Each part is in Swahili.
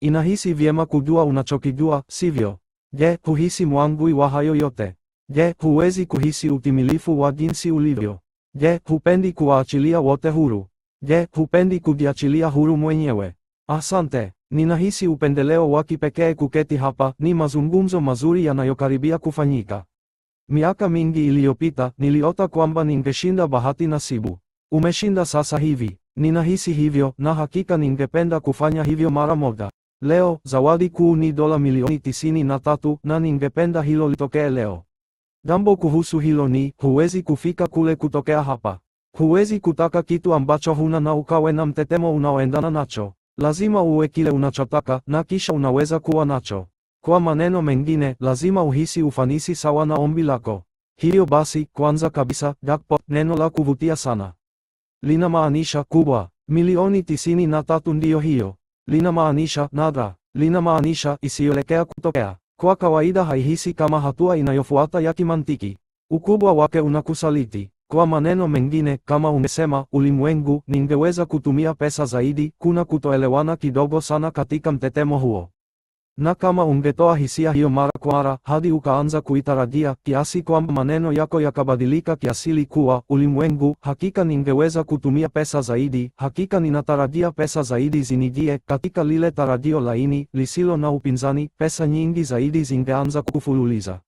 Inahisi vyema kujua unachokijua, sivyo? Je, huhisi mwangwi wa hayo yote? Je, huwezi kuhisi utimilifu wa jinsi ulivyo? Je, hupendi kuwaachilia wote huru? Je, hupendi kujiachilia huru mwenyewe? Asante. Ninahisi upendeleo wa kipekee kuketi hapa, ni mazungumzo mazuri yanayokaribia kufanyika. Miaka mingi iliyopita, niliota kwamba ningeshinda bahati nasibu. Umeshinda sasa hivi. Ninahisi hivyo, na hakika ningependa kufanya hivyo mara moja. Leo, zawadi kuu ni dola milioni 93, na ningependa hilo litokee leo. Jambo kuhusu hilo ni, huwezi kufika kule kutokea hapa. Huwezi kutaka kitu ambacho huna na ukawe na mtetemo unaoendana nacho. Lazima uwe kile unachotaka, na kisha unaweza kuwa nacho. Kwa maneno mengine, lazima uhisi ufanisi sawa na ombi lako. Hiyo basi, kwanza kabisa, jackpot, neno la kuvutia sana. Linamaanisha kubwa. Milioni 93 ndiyo hiyo. Linamaanisha nadra. Linamaanisha isiyoelekea kutokea. Kwa kawaida haihisi kama hatua inayofuata ya kimantiki. Ukubwa wake unakusaliti. Kwa maneno mengine, kama ungesema, ulimwengu, ningeweza kutumia pesa zaidi, kuna kutoelewana kidogo sana katika mtetemo huo. Na kama ungetoa hisia hiyo mara kwa mara, hadi ukaanza kuitarajia, kiasi kwamba maneno yako yakabadilika kiasili kuwa, ulimwengu, hakika ningeweza kutumia pesa zaidi, hakika ninatarajia pesa zaidi zinijie, katika lile tarajio laini, lisilo na upinzani, pesa nyingi zaidi zingeanza kufululiza.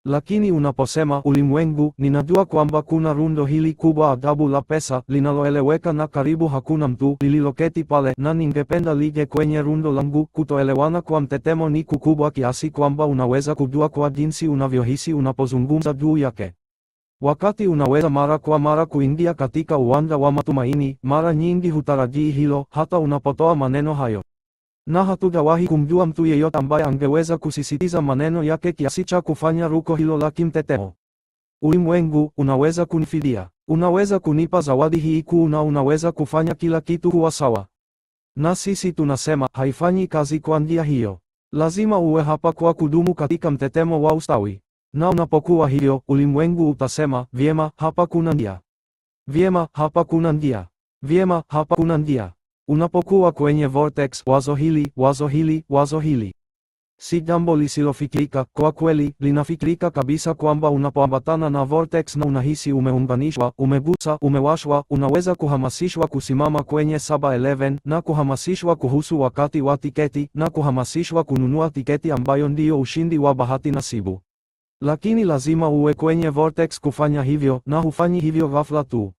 Lakini unaposema, ulimwengu, ninajua kwamba kuna rundo hili kubwa ajabu la pesa, linaloeleweka na karibu hakuna mtu lililoketi pale, na ningependa lije kwenye rundo langu. Kutoelewana kwa mtetemo ni kukubwa kiasi kwamba unaweza kujua kwa jinsi unavyohisi unapozungumza juu yake. Wakati unaweza mara kwa mara kuingia katika uwanja wa matumaini, mara nyingi hutarajii hilo, hata unapotoa maneno hayo. Na hatujawahi kumjua mtu yeyote ambaye angeweza kusisitiza maneno yake kiasi cha kufanya ruko hilo la kimtetemo. Ulimwengu, unaweza kunifidia. Unaweza kunipa zawadi hii kuu na unaweza kufanya kila kitu kuwa sawa. Na sisi tunasema, haifanyi kazi kwa njia hiyo. Lazima uwe hapa kwa kudumu katika mtetemo wa ustawi. Na unapokuwa hivyo, ulimwengu utasema, vyema, hapa kuna njia. Vyema, hapa kuna njia. Vyema, hapa kuna njia. Unapokuwa kwenye vortex, wazo hili, wazo hili, wazo hili. Si jambo lisilofikirika, kwa kweli, linafikirika kabisa kwamba unapoambatana na vortex na unahisi umeunganishwa, umegusa, umewashwa, unaweza kuhamasishwa kusimama kwenye 7-Eleven, na kuhamasishwa kuhusu wakati wa tiketi, na kuhamasishwa kununua tiketi ambayo ndiyo ushindi wa bahati nasibu. Lakini lazima uwe kwenye vortex kufanya hivyo, na hufanyi hivyo ghafla tu.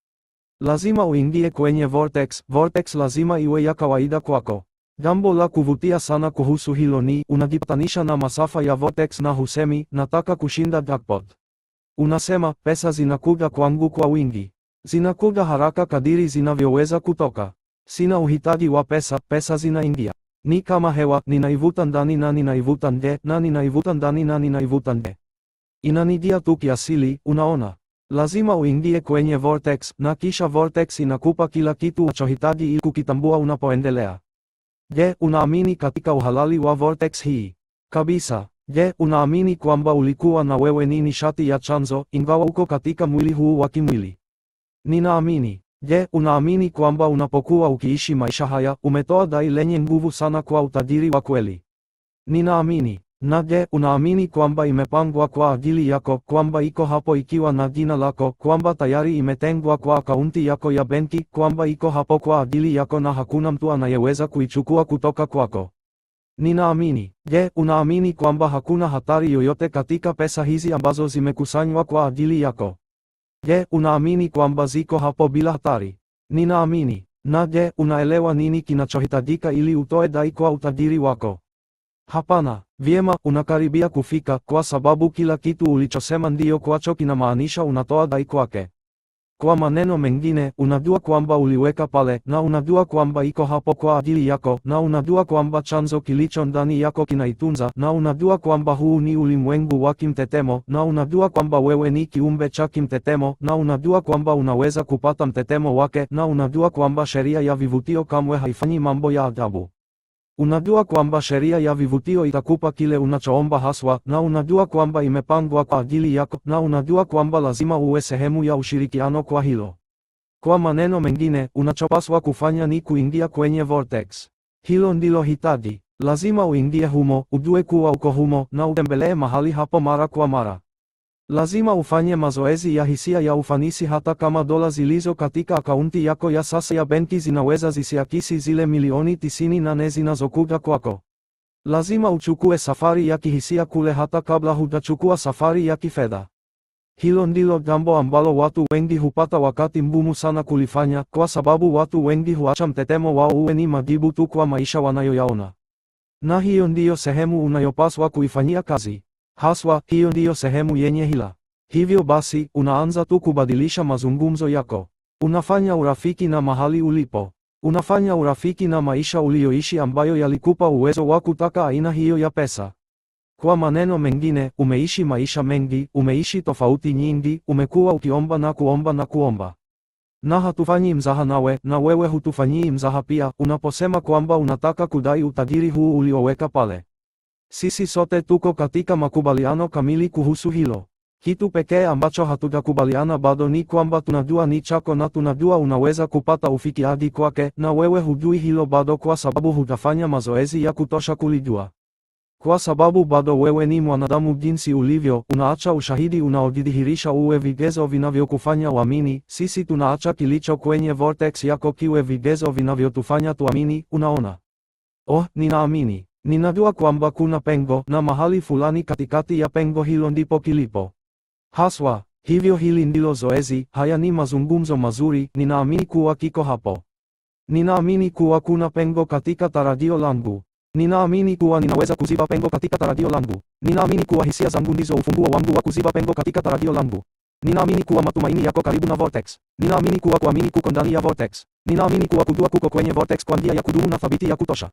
Lazima uingie kwenye vortex. Vortex lazima iwe ya kawaida kwako. Jambo la kuvutia sana kuhusu hilo ni, unajipatanisha na masafa ya vortex na husemi, nataka kushinda jackpot. Unasema, pesa zinakuja kwangu kwa wingi. Zinakuja haraka kadiri zinavyoweza kutoka. Sina uhitaji wa pesa, pesa zinaingia. Ni kama hewa, ninaivuta ndani na ninaivuta nje, na ninaivuta ndani na ninaivuta nje. Inanijia tu kiasili, unaona? Lazima uingie kwenye vortex, na kisha vortex inakupa kila kitu unachohitaji ili kukitambua unapoendelea. Je, unaamini katika uhalali wa vortex hii? Kabisa. Je, unaamini kwamba ulikuwa na wewe ni nishati ya chanzo, ingawa uko katika mwili huu wa kimwili? Ninaamini. Je, unaamini kwamba unapokuwa ukiishi maisha haya, umetoa dai lenye nguvu sana kwa utajiri wa kweli? Ninaamini. Na je, unaamini kwamba imepangwa kwa ajili yako, kwamba iko hapo ikiwa na jina lako, kwamba tayari imetengwa kwa akaunti yako ya benki, kwamba iko hapo kwa ajili yako na hakuna mtu anayeweza kuichukua kutoka kwako? Ninaamini. Je, unaamini kwamba hakuna hatari yoyote katika pesa hizi ambazo zimekusanywa kwa ajili yako? Je, unaamini kwamba ziko hapo bila hatari? Ninaamini. Na je, unaelewa nini kinachohitajika ili utoe dai kwa utajiri wako? Hapana. Vyema, unakaribia kufika, kwa sababu kila kitu ulichosema ndiyo kwacho kinamaanisha unatoa dai kwake. Kwa maneno mengine, unajua kwamba uliweka pale, na unajua kwamba iko hapo kwa ajili yako, na unajua kwamba chanzo kilicho ndani yako kinaitunza, na unajua kwamba huu ni ulimwengu wa kimtetemo, na unajua kwamba wewe ni kiumbe cha kimtetemo, na unajua kwamba unaweza kupata mtetemo wake, na unajua kwamba sheria ya vivutio kamwe haifanyi mambo ya ajabu. Unajua kwamba sheria ya vivutio itakupa kile unachoomba haswa, na unajua kwamba imepangwa kwa ajili yako, na unajua kwamba lazima uwe sehemu ya ushirikiano kwa hilo. Kwa maneno mengine, unachopaswa kufanya ni kuingia kwenye vortex. Hilo ndilo hitaji. Lazima uingie humo, ujue kuwa uko humo, na utembelee mahali hapo mara kwa mara. Lazima ufanye mazoezi ya hisia ya ufanisi hata kama dola zilizo katika akaunti yako ya sasa ya benki zinaweza zisiakisi zile milioni 98 zinazokuja kwako. Lazima uchukue safari ya kihisia kule hata kabla hujachukua safari ya kifedha. Hilo ndilo jambo ambalo watu wengi hupata wakati mgumu sana kulifanya, kwa sababu watu wengi huacha mtetemo wao uwe ni majibu tu kwa maisha wanayoyaona. Na hiyo ndiyo sehemu unayopaswa kuifanyia kazi. Haswa, hiyo ndiyo sehemu yenye hila. Hivyo basi, unaanza tu kubadilisha mazungumzo yako. Unafanya urafiki na mahali ulipo. Unafanya urafiki na maisha uliyoishi ambayo yalikupa uwezo wa kutaka aina hiyo ya pesa. Kwa maneno mengine, umeishi maisha mengi, umeishi tofauti nyingi, umekuwa ukiomba na kuomba na kuomba. Na hatufanyi mzaha nawe, na wewe hutufanyii mzaha pia, unaposema kwamba unataka kudai utajiri huu ulioweka pale. Sisi sote tuko katika makubaliano kamili kuhusu hilo. Kitu pekee ambacho hatujakubaliana bado ni kwamba tunajua ni chako na tunajua unaweza kupata ufikiaji kwake, na wewe hujui hilo bado kwa sababu hujafanya mazoezi ya kutosha kulijua. Kwa sababu bado wewe ni mwanadamu jinsi ulivyo, unaacha ushahidi unaojidhihirisha uwe vigezo vinavyokufanya uamini. Sisi tunaacha kilicho kwenye vortex yako kiwe vigezo vinavyotufanya tuamini. Unaona? Oh, ninaamini. Ninajua kwamba kuna pengo, na mahali fulani katikati ya pengo hilo ndipo kilipo. Haswa, hivyo hili ndilo zoezi, haya ni mazungumzo mazuri, ninaamini kuwa kiko hapo. Ninaamini kuwa kuna pengo katika tarajio langu. Ninaamini kuwa ninaweza kuziba pengo katika tarajio langu. Ninaamini kuwa hisia zangu ndizo ufunguo wangu wa kuziba pengo katika tarajio langu. Ninaamini kuwa matumaini yako karibu na vortex. Ninaamini kuwa kuamini kuko ndani ya vortex. Ninaamini kuwa kujua kuko kwenye vortex kwa njia ya kudumu na thabiti ya kutosha.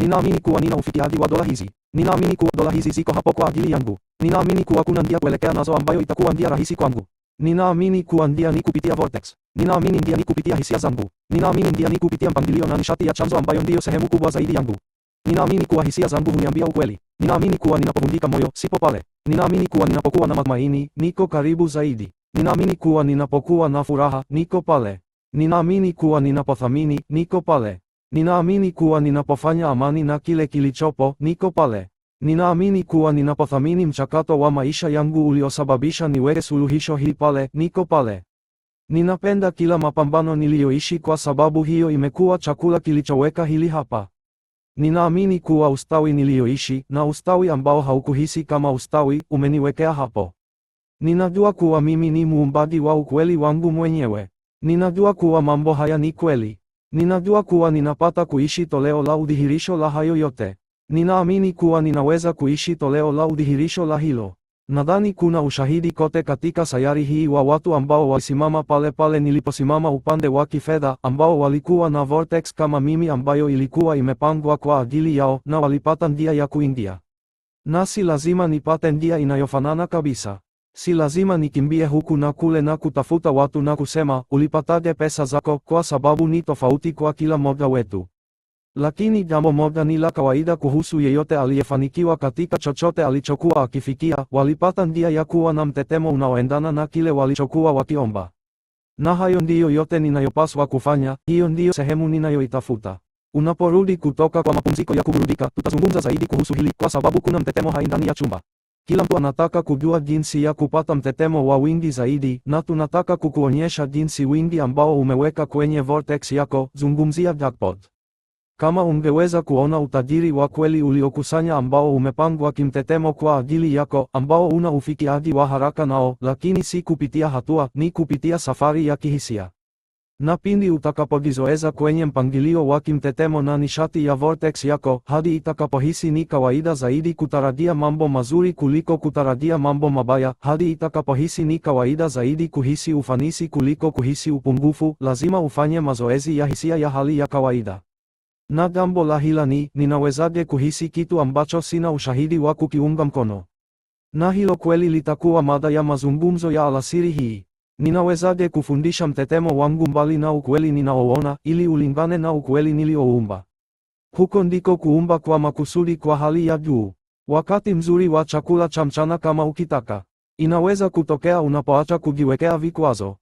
Ninaamini kuwa nina ufikiaji wa dola hizi. Ninaamini kuwa dola hizi ziko hapo kwa ajili yangu. Ninaamini kuwa kuna njia kuelekea nazo ambayo itakuwa njia rahisi kwangu. Ninaamini kuwa njia ni kupitia vortex. Ninaamini njia ni kupitia hisia zangu. Ninaamini njia ni kupitia mpangilio na nishati ya chanzo ambayo ndiyo sehemu kubwa zaidi yangu. Ninaamini kuwa hisia zangu huniambia ukweli. Ninaamini kuwa ninapovunjika moyo, sipo pale. Ninaamini kuwa ninapokuwa na matumaini, niko karibu zaidi. Ninaamini kuwa ninapokuwa na furaha, niko pale. Ninaamini kuwa ninapothamini, niko pale. Ninaamini kuwa ninapofanya amani na kile kilichopo, niko pale. Ninaamini kuwa ninapothamini mchakato wa maisha yangu uliosababisha niweke suluhisho hili pale, niko pale. Ninapenda kila mapambano niliyoishi kwa sababu hiyo imekuwa chakula kilichoweka hili hapa. Ninaamini kuwa ustawi niliyoishi, na ustawi ambao haukuhisi kama ustawi, umeniwekea hapo. Ninajua kuwa mimi ni muumbaji wa ukweli wangu mwenyewe. Ninajua kuwa mambo haya ni kweli. Ninajua kuwa ninapata kuishi toleo la udhihirisho la hayo yote. Ninaamini kuwa ninaweza kuishi toleo la udhihirisho la hilo. Nadhani kuna ushahidi kote katika sayari hii wa watu ambao walisimama pale pale niliposimama upande wa kifedha, ambao walikuwa na vortex kama mimi ambayo ilikuwa imepangwa kwa ajili yao, na walipata njia ya kuingia. Na si lazima nipate njia inayofanana kabisa. Si lazima nikimbie huku na kule na kutafuta watu na kusema, ulipataje pesa zako, kwa sababu ni tofauti kwa kila mmoja wetu. Lakini jambo moja ni la kawaida kuhusu yeyote aliyefanikiwa katika chochote alichokuwa akifikia, walipata njia ya kuwa na mtetemo unaoendana na kile walichokuwa wakiomba. Na hayo ndiyo yote ninayopaswa kufanya, hiyo ndiyo sehemu ninayoitafuta. Unaporudi kutoka kwa mapumziko ya kuburudika, tutazungumza zaidi kuhusu hili kwa sababu kuna mtetemo hai ndani ya chumba. Kila mtu anataka kujua jinsi ya kupata mtetemo wa wingi zaidi, na tunataka kukuonyesha jinsi wingi ambao umeweka kwenye vortex yako, zungumzia jackpot. Kama ungeweza kuona utajiri wa kweli uliokusanya ambao umepangwa kimtetemo kwa ajili yako, ambao una ufikiaji wa haraka nao, lakini si kupitia hatua, ni kupitia safari ya kihisia. Na pindi utakapojizoeza kwenye mpangilio wa kimtetemo na nishati ya vortex yako, hadi itakapohisi ni kawaida zaidi kutarajia mambo mazuri kuliko kutarajia mambo mabaya, hadi itakapohisi ni kawaida zaidi kuhisi ufanisi kuliko kuhisi upungufu, lazima ufanye mazoezi ya hisia ya hali ya kawaida. Na jambo la hila ni, ninawezaje kuhisi kitu ambacho sina ushahidi wa kukiunga mkono? Na hilo kweli litakuwa mada ya mazungumzo ya alasiri hii. Ninawezaje kufundisha mtetemo wangu mbali na ukweli ninaoona, ili ulingane na ukweli nilioumba? Huko ndiko kuumba kwa makusudi kwa hali ya juu. Wakati mzuri wa chakula cha mchana kama ukitaka. Inaweza kutokea unapoacha kujiwekea vikwazo.